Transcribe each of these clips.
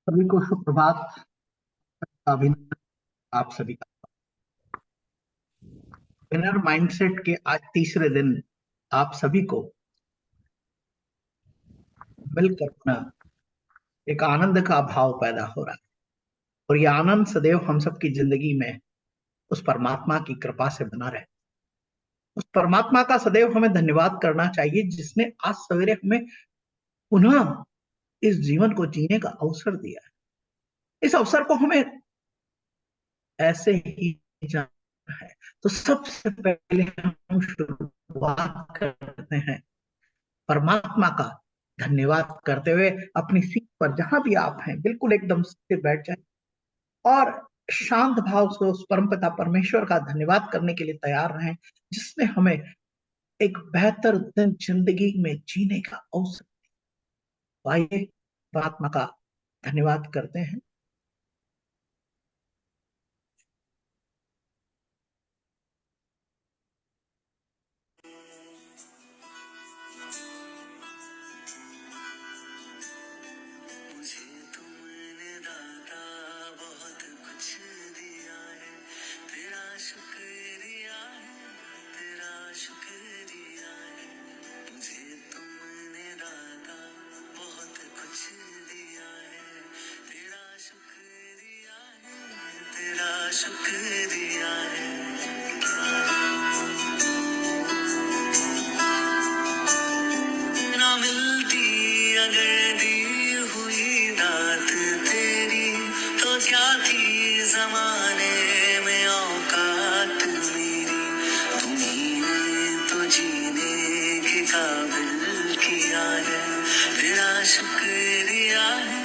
सभी को सुप्रभात का अभिनंदन। आप सभी का इनर माइंडसेट के आज तीसरे दिन आप सभी को मिलकर अपना एक आनंद का भाव पैदा हो रहा है। और यह आनंद सदैव हम सबकी जिंदगी में उस परमात्मा की कृपा से बना रहे। उस परमात्मा का सदैव हमें धन्यवाद करना चाहिए जिसने आज सवेरे हमें पुनः इस जीवन को जीने का अवसर दिया है। इस अवसर को हमें ऐसे ही जाना है। तो सबसे पहले हम शुरुआत करते हैं परमात्मा का धन्यवाद करते हुए। अपनी सीट पर जहां भी आप हैं बिल्कुल एकदम स्थिर बैठ जाए और शांत भाव से उस परमपिता परमेश्वर का धन्यवाद करने के लिए तैयार रहें जिसने हमें एक बेहतर दिन जिंदगी में जीने का अवसर दिया। आइए परमात्मा का धन्यवाद करते हैं। शुक्रिया है ना मिलती अगर दी हुई दात तेरी तो क्या थी जमाने में औकात मेरी। तुम्ही ने तो जीने के काबिल किया है। तेरा शुक्रिया है,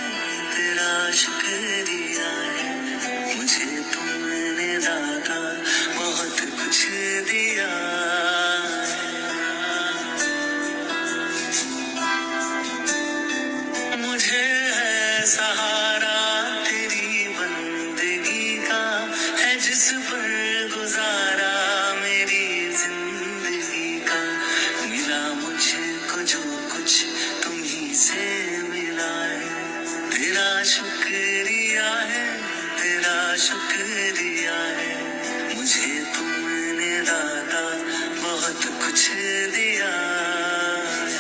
तेरा शुक्रिया है। मुझे तुमने दाता बहुत कुछ दिया है। मुझे है सहारा तेरी बंदगी का, है जिस पर गुजारा मेरी जिंदगी का। मिला मुझको जो कुछ तुम्ही से मिला है। तेरा शुक्रिया है, तेरा शुक्रिया है। मुझे तुमने दाता बहुत कुछ दिया है।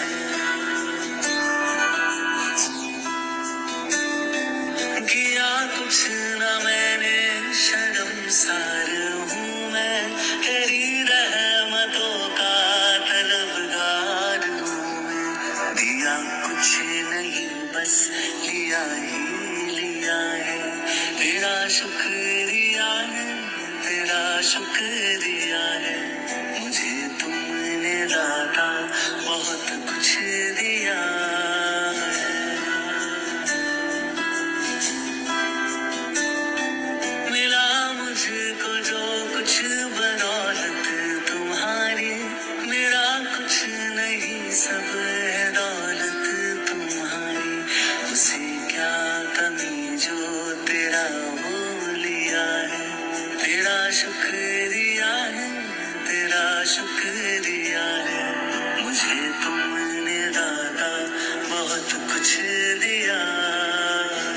किया कुछ न मैंने, शर्मसार हूँ मैं। तेरी रहमतों का तलबगार हूँ मैं। दिया कुछ नहीं बस लिया ही लिया है। तेरा शुक्रिया है, तेरा शुक्रिया है। मुझे तुमने दाता बहुत कुछ दिया है। मिला मुझको जो कुछ बदौलत तुम्हारी, मेरा कुछ नहीं सब है दौलत तुम्हारी। उसे क्या कमी जो तेरा हो लिया है। तेरा शुक्रिया है, तेरा शुक्रिया है। मुझे तुमने दाता बहुत कुछ दिया है।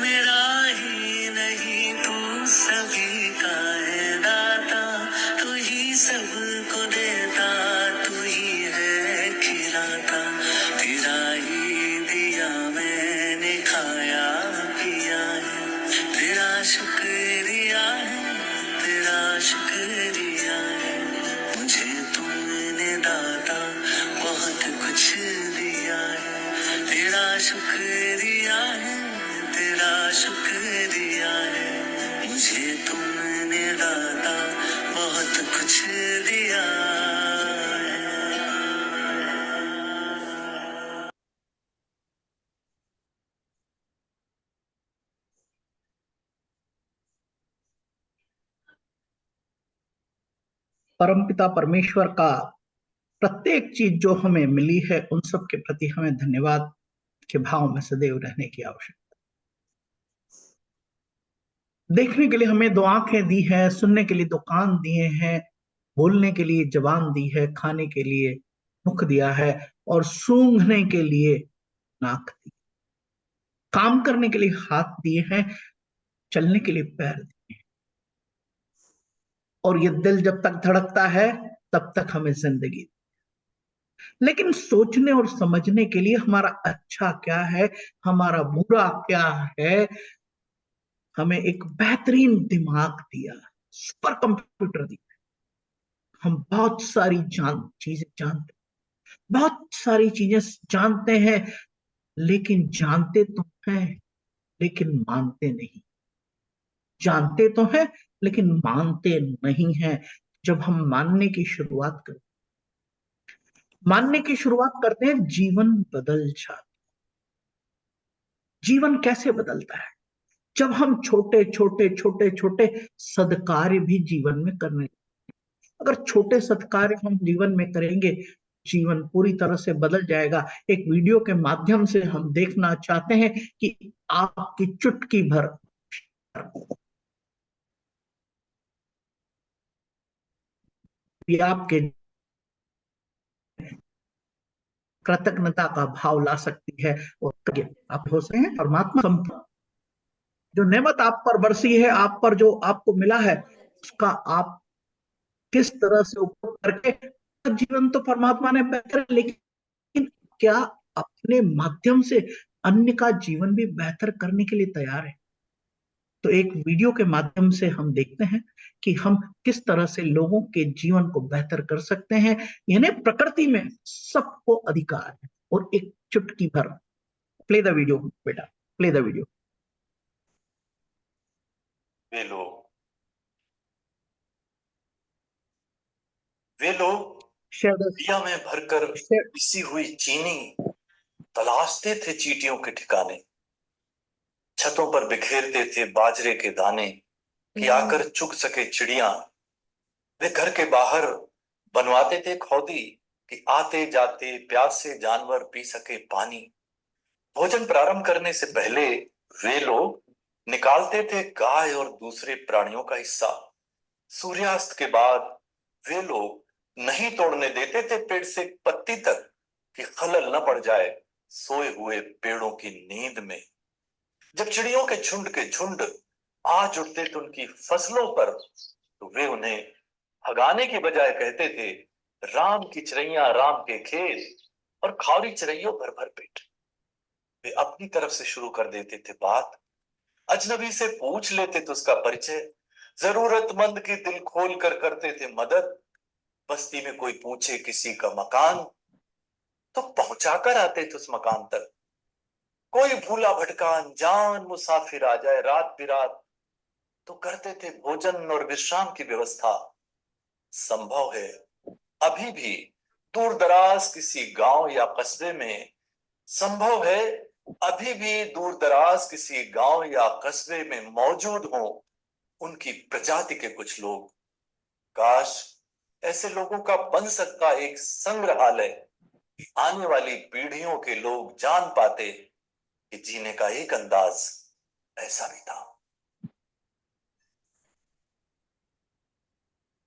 मेरा ही नहीं तू सभी का है दाता। तू ही सबको देता, तू ही है खिलाता। तेरा ही दिया मैंने खाया पिया है। तेरा शुक्रिया है, तेरा शुक्रिया है। मुझे तुमने दाता बहुत कुछ दिया है। तेरा शुक्रिया है, तेरा शुक्रिया है। मुझे तुमने दाता बहुत कुछ दिया है। परमपिता परमेश्वर का प्रत्येक चीज जो हमें मिली है उन सब के प्रति हमें धन्यवाद के भाव में सदैव रहने की आवश्यकता। देखने के लिए हमें दो आंखें दी है, सुनने के लिए दो कान दिए हैं, बोलने के लिए जबान दी है, खाने के लिए मुख दिया है और सूंघने के लिए नाक दी, काम करने के लिए हाथ दिए हैं, चलने के लिए पैर दिए हैं। और ये दिल जब तक धड़कता है तब तक हमें जिंदगी। लेकिन सोचने और समझने के लिए हमारा अच्छा क्या है, हमारा बुरा क्या है, हमें एक बेहतरीन दिमाग दिया, सुपर कंप्यूटर दिया। हम बहुत सारी चीजें जानते, बहुत सारी चीजें जानते हैं, लेकिन जानते तो हैं लेकिन मानते नहीं। जानते तो हैं लेकिन मानते नहीं हैं। जब हम मानने की शुरुआत करते हैं, जीवन बदल जाता। जीवन कैसे बदलता है? जब हम छोटे छोटे छोटे छोटे सद्कार्य भी जीवन में करने, अगर छोटे सत्कार्य हम जीवन में करेंगे, जीवन पूरी तरह से बदल जाएगा। एक वीडियो के माध्यम से हम देखना चाहते हैं कि आपकी चुटकी भर भी आपके कृतज्ञता का भाव ला सकती है। और आप हो सकते हैं परमात्मा जो नेमत आप पर बरसी है, आप पर जो आपको मिला है, उसका आप किस तरह से उपयोग करके, जीवन तो परमात्मा ने बेहतर है, लेकिन क्या अपने माध्यम से अन्य का जीवन भी बेहतर करने के लिए तैयार है? तो एक वीडियो के माध्यम से हम देखते हैं कि हम किस तरह से लोगों के जीवन को बेहतर कर सकते हैं। यानी प्रकृति में सबको अधिकार है, और एक चुटकी भर। प्ले द वीडियो बेटा, प्ले द वीडियो। वे लोग दिया में भरकर पिसी हुई चीनी तलाशते थे चींटियों के ठिकाने, छतों पर बिखेरते थे बाजरे के दाने कि आकर चुग सके चिड़िया। वे घर के बाहर बनवाते थे खोदी कि आते जाते प्यासे जानवर पी सके पानी। भोजन प्रारंभ करने से पहले वे लोग निकालते थे गाय और दूसरे प्राणियों का हिस्सा। सूर्यास्त के बाद वे लोग नहीं तोड़ने देते थे पेड़ से पत्ती तक कि खलल न पड़ जाए सोए हुए पेड़ों की नींद में। जब चिड़ियों के झुंड आ जुटते थे उनकी फसलों पर, तो वे उन्हें भगाने की बजाय कहते थे, राम की चिड़ैया राम के खेत, और खावरी चिड़ैयों भर भर पेट। वे अपनी तरफ से शुरू कर देते थे बात, अजनबी से पूछ लेते थे उसका परिचय, जरूरतमंद की दिल खोल कर करते थे मदद। बस्ती में कोई पूछे किसी का मकान, तो पहुंचाकर आते थे उस मकान तक। कोई भूला भटका अनजान मुसाफिर आ जाए रात बिरात, तो करते थे भोजन और विश्राम की व्यवस्था। संभव है अभी भी दूर दराज किसी गांव या कस्बे में, संभव है अभी भी दूर दराज किसी गांव या कस्बे में मौजूद हो उनकी प्रजाति के कुछ लोग। काश ऐसे लोगों का बन सकता एक संग्रहालय, आने वाली पीढ़ियों के लोग जान पाते कि जीने का एक अंदाज ऐसा भी था।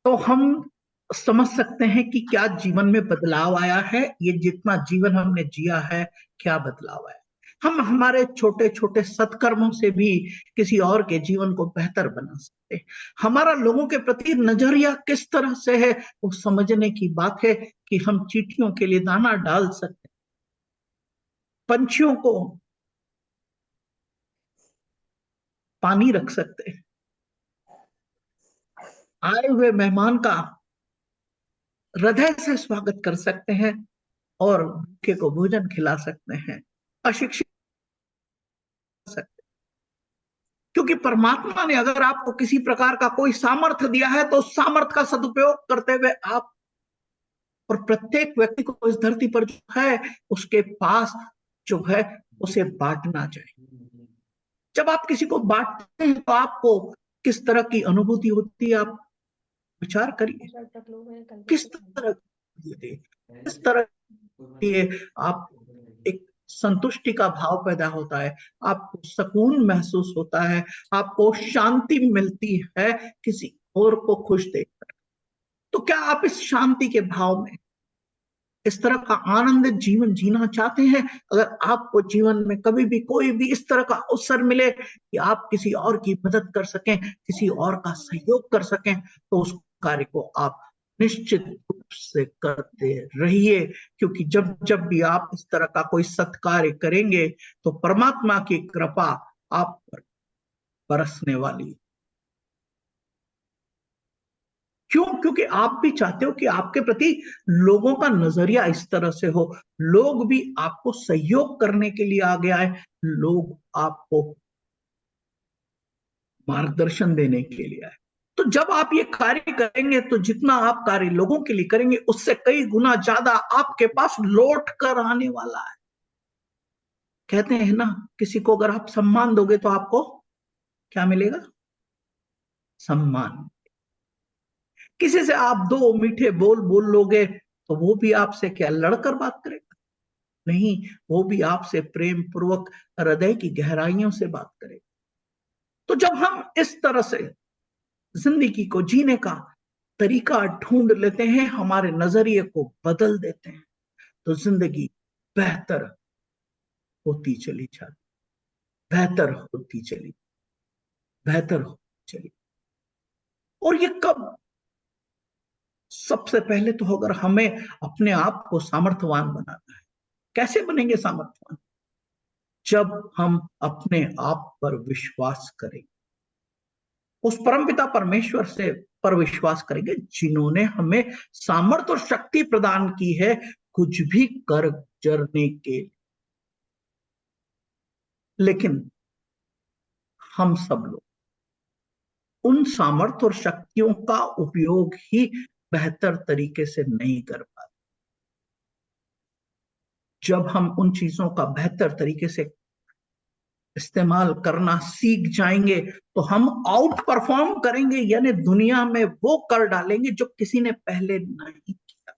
तो हम समझ सकते हैं कि क्या जीवन में बदलाव आया है। ये जितना जीवन हमने जिया है, क्या बदलाव आया। हम हमारे छोटे छोटे सत्कर्मों से भी किसी और के जीवन को बेहतर बना सकते हैं। हमारा लोगों के प्रति नजरिया किस तरह से है, वो समझने की बात है कि हम चींटियों के लिए दाना डाल सकते हैं, पंछियों को पानी रख सकते हैं, आए हुए मेहमान का हृदय से स्वागत कर सकते हैं, और भूखे को भोजन खिला सकते हैं, अशिक्षित सकते हैं। क्योंकि परमात्मा ने अगर आपको किसी प्रकार का कोई सामर्थ्य दिया है, तो उस सामर्थ्य का सदुपयोग करते हुए आप और प्रत्येक व्यक्ति को इस धरती पर जो है उसके पास जो है उसे बांटना चाहिए। जब आप किसी को बांटते हैं तो आपको किस तरह की अनुभूति होती है, आप विचार करिए। किस तरह किस तरह की आप एक संतुष्टि का भाव पैदा होता है, आपको सुकून महसूस होता है, आपको शांति मिलती है किसी और को खुश देखकर। तो क्या आप इस शांति के भाव में इस तरह का आनंदित जीवन जीना चाहते हैं, अगर आपको जीवन में कभी भी कोई भी इस तरह का अवसर मिले कि आप किसी और की मदद कर सकें, किसी और का सहयोग कर सकें, तो उस कार्य को आप निश्चित रूप से करते रहिए, क्योंकि जब जब भी आप इस तरह का कोई सत्कार्य करेंगे तो परमात्मा की कृपा आप पर बरसने वाली है। क्यों? क्योंकि आप भी चाहते हो कि आपके प्रति लोगों का नजरिया इस तरह से हो, लोग भी आपको सहयोग करने के लिए आगे आए, लोग आपको मार्गदर्शन देने के लिए आए। तो जब आप ये कार्य करेंगे तो जितना आप कार्य लोगों के लिए करेंगे उससे कई गुना ज्यादा आपके पास लौट कर आने वाला है। कहते हैं ना, किसी को अगर आप सम्मान दोगे तो आपको क्या मिलेगा? सम्मान। किसी से आप दो मीठे बोल बोल लोगे तो वो भी आपसे क्या लड़कर बात करेगा? नहीं, वो भी आपसे प्रेम पूर्वक हृदय की गहराइयों से बात करेगा। तो जब हम इस तरह से जिंदगी को जीने का तरीका ढूंढ लेते हैं, हमारे नजरिए को बदल देते हैं, तो जिंदगी बेहतर होती चली जाती, बेहतर होती चली, बेहतर होती चली। और ये कब? सबसे पहले तो अगर हमें अपने आप को सामर्थ्यवान बनाना है, कैसे बनेंगे सामर्थ्यवान? जब हम अपने आप पर विश्वास करें, उस परमपिता परमेश्वर से पर विश्वास करेंगे जिन्होंने हमें सामर्थ्य और शक्ति प्रदान की है कुछ भी कर जरने के। लेकिन हम सब लोग उन सामर्थ्य और शक्तियों का उपयोग ही बेहतर तरीके से नहीं कर पाते। जब हम उन चीजों का बेहतर तरीके से इस्तेमाल करना सीख जाएंगे तो हम आउट परफॉर्म करेंगे, यानी दुनिया में वो कर डालेंगे जो किसी ने पहले नहीं किया।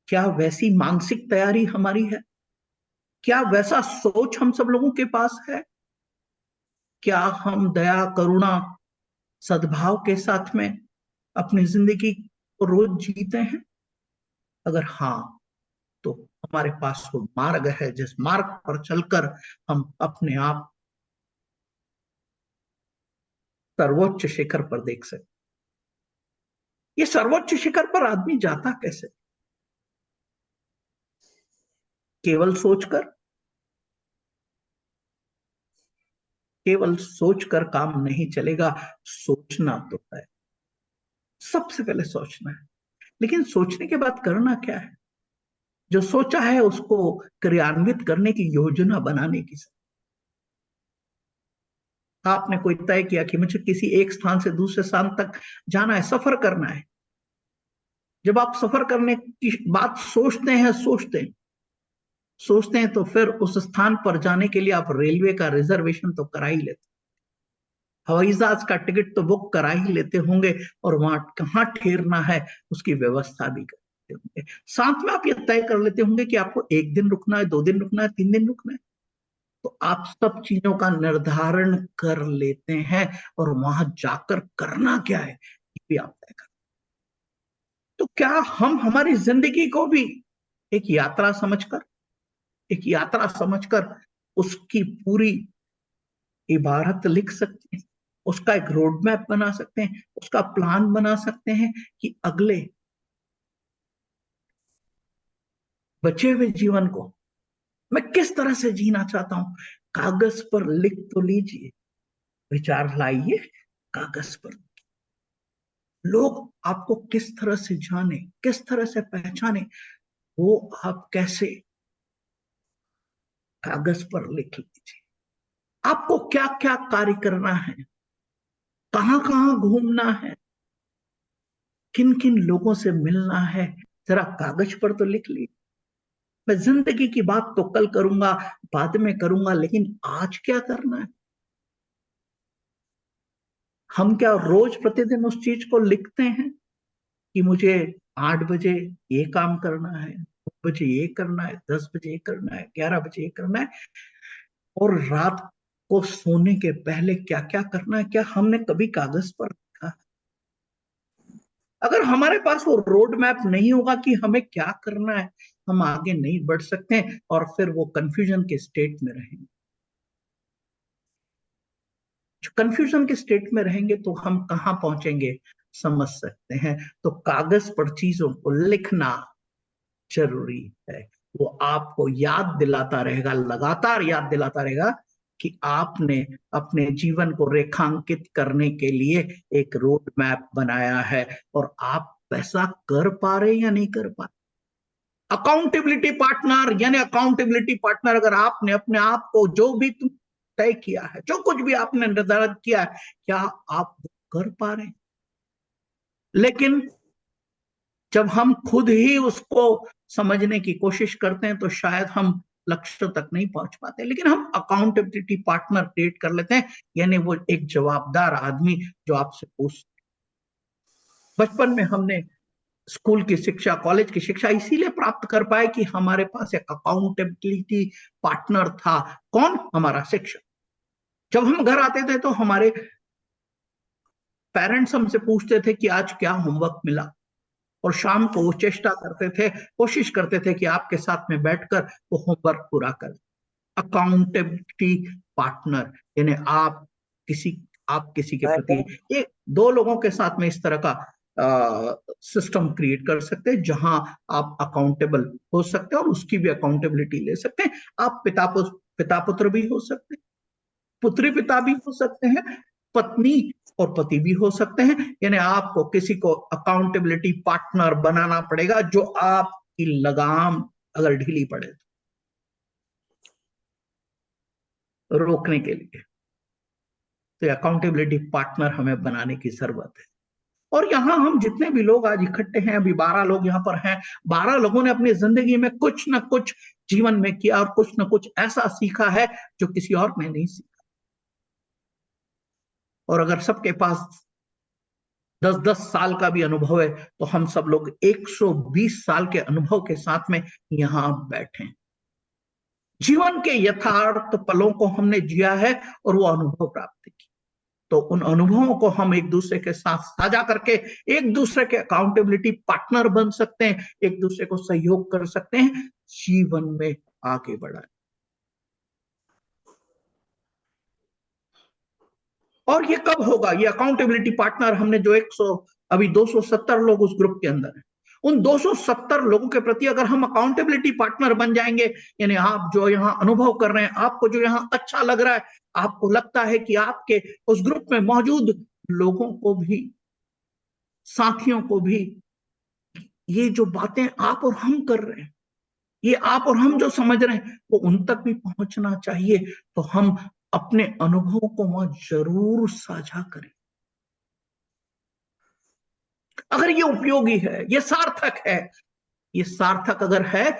क्या वैसी मानसिक तैयारी हमारी है? क्या वैसा सोच हम सब लोगों के पास है? क्या हम दया, करुणा, सद्भाव के साथ में अपनी जिंदगी को रोज जीते हैं? अगर हाँ, तो हमारे पास वो मार्ग है जिस मार्ग पर चलकर हम अपने आप सर्वोच्च शिखर पर देख सकते। ये सर्वोच्च शिखर पर आदमी जाता कैसे? केवल सोचकर? केवल सोचकर काम नहीं चलेगा, सोचना तो है, सबसे पहले सोचना है। लेकिन सोचने के बाद करना क्या है? जो सोचा है उसको क्रियान्वित करने की योजना बनाने की। आपने कोई तय किया कि मुझे किसी एक स्थान से दूसरे स्थान तक जाना है, सफर करना है। जब आप सफर करने की बात सोचते हैं तो फिर उस स्थान पर जाने के लिए आप रेलवे का रिजर्वेशन तो करा ही लेते, हवाई जहाज का टिकट तो बुक करा ही लेते होंगे, और वहां कहाँ ठहरना है उसकी व्यवस्था भी करते होंगे। साथ में आप ये तय कर लेते होंगे कि आपको एक दिन रुकना है, 2 दिन रुकना है, 3 दिन रुकना है। तो आप सब चीजों का निर्धारण कर लेते हैं और वहां जाकर करना क्या है ये भी आप तय कर। तो क्या हम हमारी जिंदगी को भी एक यात्रा समझकर, उसकी पूरी इबारत लिख सकते हैं, उसका एक रोड मैप बना सकते हैं, उसका प्लान बना सकते हैं कि अगले बचे हुए जीवन को मैं किस तरह से जीना चाहता हूं? कागज पर लिख तो लीजिए, विचार लाइए, कागज पर। लोग आपको किस तरह से जाने, किस तरह से पहचाने, वो आप कैसे कागज पर लिख लीजिए। आपको क्या क्या कार्य करना है, कहां कहां घूमना है, किन किन लोगों से मिलना है, जरा कागज पर तो लिख लीजिए। मैं जिंदगी की बात तो कल करूंगा, बाद में करूंगा, लेकिन आज क्या करना है? हम क्या रोज प्रतिदिन उस चीज को लिखते हैं कि मुझे 8 बजे ये काम करना है, 9 बजे ये करना है, 10 बजे ये करना है, 11 बजे ये करना है, और रात को सोने के पहले क्या क्या करना है? क्या हमने कभी कागज पर लिखा? अगर हमारे पास वो रोड मैप नहीं होगा कि हमें क्या करना है, हम आगे नहीं बढ़ सकते हैं और फिर वो कंफ्यूजन के स्टेट में रहेंगे। जो कंफ्यूजन के स्टेट में रहेंगे तो हम कहां पहुंचेंगे समझ सकते हैं। तो कागज पर चीजों को लिखना जरूरी है। वो आपको याद दिलाता रहेगा, लगातार याद दिलाता रहेगा कि आपने अपने जीवन को रेखांकित करने के लिए एक रोड मैप बनाया है और आप वैसा कर पा रहे या नहीं कर पा रहे। अकाउंटेबिलिटी पार्टनर, यानी अकाउंटेबिलिटी पार्टनर, अगर आपने अपने आप को जो भी तुम तय किया है, जो कुछ भी आपने निर्धारित किया है, क्या आप कर पा रहे हैं? लेकिन जब हम खुद ही उसको समझने की कोशिश करते हैं तो शायद हम लक्ष्य तक नहीं पहुंच पाते। लेकिन हम अकाउंटेबिलिटी पार्टनर क्रिएट कर लेते हैं, यानी वो एक जवाबदार आदमी जो आपसे पूछ। बचपन में हमने स्कूल की शिक्षा, कॉलेज की शिक्षा इसीलिए प्राप्त कर पाए कि हमारे पास एक अकाउंटेबिलिटी पार्टनर था। कौन? हमारा शिक्षक। जब हम घर आते थे तो हमारे पेरेंट्स हमसे पूछते थे कि आज क्या होमवर्क मिला, और शाम को वो चेष्टा करते थे, कोशिश करते थे कि आपके साथ में बैठकर वो होमवर्क पूरा करें। अकाउंटेबिलिटी पार्टनर, यानी आप किसी के प्रति, एक दो लोगों के साथ में इस तरह का सिस्टम क्रिएट कर सकते हैं जहां आप अकाउंटेबल हो सकते हैं और उसकी भी अकाउंटेबिलिटी ले सकते हैं। आप पिता पुत्र भी हो सकते हैं, पुत्री पिता भी हो सकते हैं, पत्नी और पति भी हो सकते हैं। यानी आपको किसी को अकाउंटेबिलिटी पार्टनर बनाना पड़ेगा जो आपकी लगाम अगर ढीली पड़े तो रोकने के लिए। तो अकाउंटेबिलिटी पार्टनर हमें बनाने की जरूरत है। और यहां हम जितने भी लोग आज इकट्ठे हैं, अभी 12 लोग यहां पर हैं, 12 लोगों ने अपनी जिंदगी में कुछ ना कुछ जीवन में किया और कुछ ना कुछ ऐसा सीखा है जो किसी और ने नहीं सीखा। और अगर सबके पास 10-10 साल का भी अनुभव है तो हम सब लोग 120 साल के अनुभव के साथ में यहां बैठे। जीवन के यथार्थ पलों को हमने जिया है और वो अनुभव प्राप्त किया। तो उन अनुभवों को हम एक दूसरे के साथ साझा करके एक दूसरे के अकाउंटेबिलिटी पार्टनर बन सकते हैं, एक दूसरे को सहयोग कर सकते हैं, जीवन में आगे बढ़ाए। और ये कब होगा? ये अकाउंटेबिलिटी पार्टनर हमने जो अभी 270 लोग उस ग्रुप के अंदर हैं, उन 270 लोगों के प्रति अगर हम अकाउंटेबिलिटी पार्टनर बन जाएंगे, यानी आप जो यहाँ अनुभव कर रहे हैं, आपको जो यहाँ अच्छा लग रहा है, आपको लगता है कि आपके उस ग्रुप में मौजूद लोगों को भी, साथियों को भी ये जो बातें आप और हम कर रहे हैं, ये आप और हम जो समझ रहे हैं, वो उन तक भी पहुंचना चाहिए। तो हम अपने अनुभवों को वहां जरूर साझा करें। अगर ये उपयोगी है, ये सार्थक है, ये सार्थक अगर है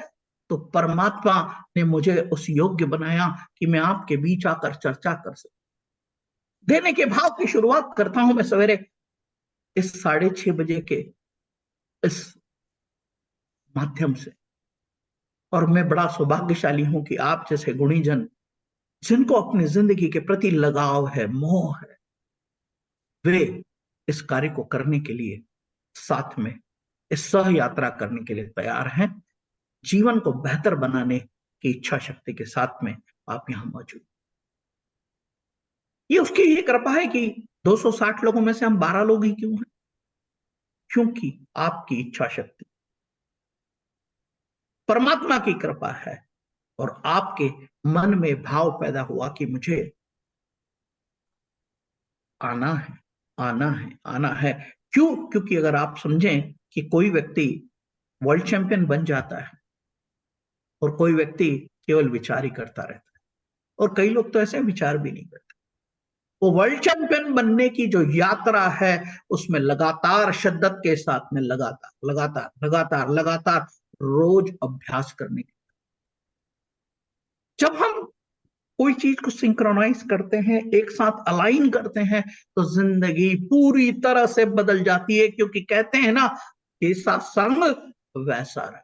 तो परमात्मा ने मुझे उस योग्य बनाया कि मैं आपके बीच आकर चर्चा कर सकूं। देने के भाव की शुरुआत करता हूं मैं सवेरे इस 6:30 बजे के इस माध्यम से। और मैं बड़ा सौभाग्यशाली हूं कि आप जैसे गुणीजन, जिनको अपनी जिंदगी के प्रति लगाव है, मोह है, वे इस कार्य को करने के लिए साथ में इस सह यात्रा करने के लिए तैयार हैं। जीवन को बेहतर बनाने की इच्छा शक्ति के साथ में आप यहां मौजूद। ये उसकी ही कृपा है कि 260 लोगों में से हम 12 लोग ही क्यों हैं? क्योंकि आपकी इच्छा शक्ति परमात्मा की कृपा है और आपके मन में भाव पैदा हुआ कि मुझे आना है, आना है, आना है। क्यों? क्योंकि अगर आप समझें कि कोई व्यक्ति वर्ल्ड चैंपियन बन जाता है और कोई व्यक्ति केवल विचार ही करता रहता है, और कई लोग तो ऐसे विचार भी नहीं करते। वो वर्ल्ड चैंपियन बनने की जो यात्रा है उसमें लगातार शिद्दत के साथ में लगातार लगातार लगातार लगातार रोज अभ्यास करने की। जब हम कोई चीज को सिंक्रोनाइज करते हैं, एक साथ अलाइन करते हैं, तो जिंदगी पूरी तरह से बदल जाती है। क्योंकि कहते हैं ना, जैसा संग वैसा रंग,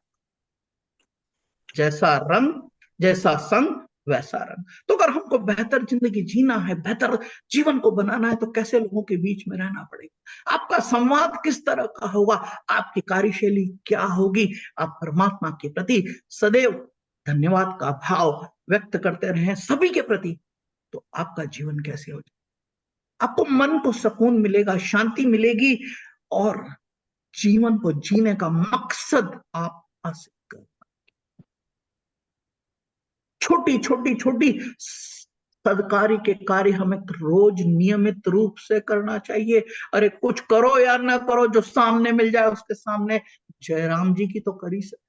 जैसा रंग जैसा संग वैसा रंग। तो अगर हमको बेहतर जिंदगी जीना है, बेहतर जीवन को बनाना है, तो कैसे लोगों के बीच में रहना पड़ेगा? आपका संवाद किस तरह का होगा? आपकी कार्यशैली क्या होगी? आप परमात्मा के प्रति सदैव धन्यवाद का भाव व्यक्त करते रहें सभी के प्रति, तो आपका जीवन कैसे हो जाए? आपको मन को सुकून मिलेगा, शांति मिलेगी, और जीवन को जीने का मकसद आप हासिल कर। छोटी छोटी छोटी सदकारी के कार्य हमें रोज नियमित रूप से करना चाहिए। अरे कुछ करो या ना करो, जो सामने मिल जाए उसके सामने जयराम जी की तो करी सकते,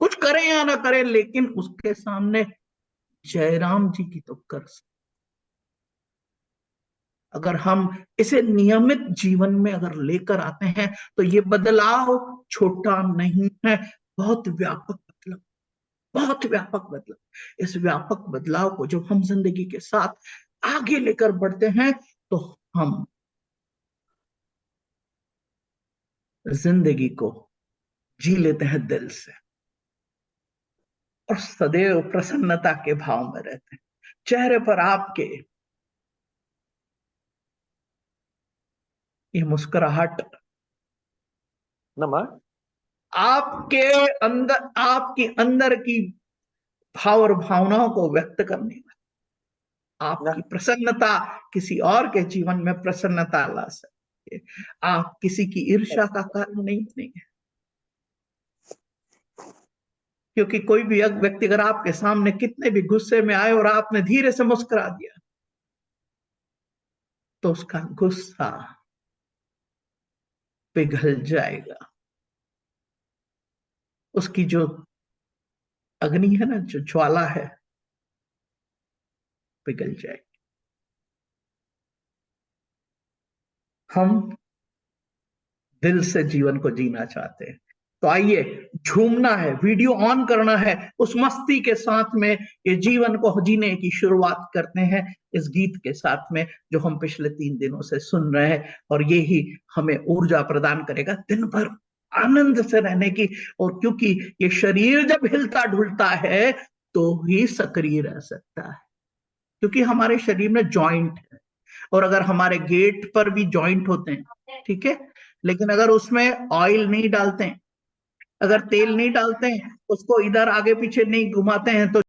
कुछ करें या ना करें, लेकिन उसके सामने जयराम जी की तो कर सकते। अगर हम इसे नियमित जीवन में अगर लेकर आते हैं, तो ये बदलाव छोटा नहीं है, बहुत व्यापक बदलाव, बहुत व्यापक बदलाव। इस व्यापक बदलाव को जब हम जिंदगी के साथ आगे लेकर बढ़ते हैं, तो हम जिंदगी को जी लेते हैं दिल से, और सदैव प्रसन्नता के भाव में रहते हैं। चेहरे पर आपके ये मुस्कुराहट, आपके अंदर, आपकी अंदर की भाव और भावनाओं को व्यक्त करने में, आपकी प्रसन्नता किसी और के जीवन में प्रसन्नता ला सकती है। आप किसी की ईर्ष्या का कारण नहीं बनेंगे, क्योंकि कोई भी व्यक्ति अगर आपके सामने कितने भी गुस्से में आए और आपने धीरे से मुस्कुरा दिया, तो उसका गुस्सा पिघल जाएगा। उसकी जो अग्नि है ना, जो ज्वाला है, पिघल जाएगी। हम दिल से जीवन को जीना चाहते हैं, तो आइए, झूमना है, वीडियो ऑन करना है, उस मस्ती के साथ में ये जीवन को जीने की शुरुआत करते हैं इस गीत के साथ में, जो हम पिछले 3 दिनों से सुन रहे हैं, और ये ही हमें ऊर्जा प्रदान करेगा दिन भर आनंद से रहने की। और क्योंकि ये शरीर जब हिलता ढुलता है तो ही सक्रिय रह सकता है, क्योंकि हमारे शरीर में जॉइंट है, और अगर हमारे गेट पर भी जॉइंट होते हैं, ठीक है, लेकिन अगर उसमें ऑयल नहीं डालते हैं, अगर तेल नहीं डालते हैं, उसको इधर आगे पीछे नहीं घुमाते हैं, तो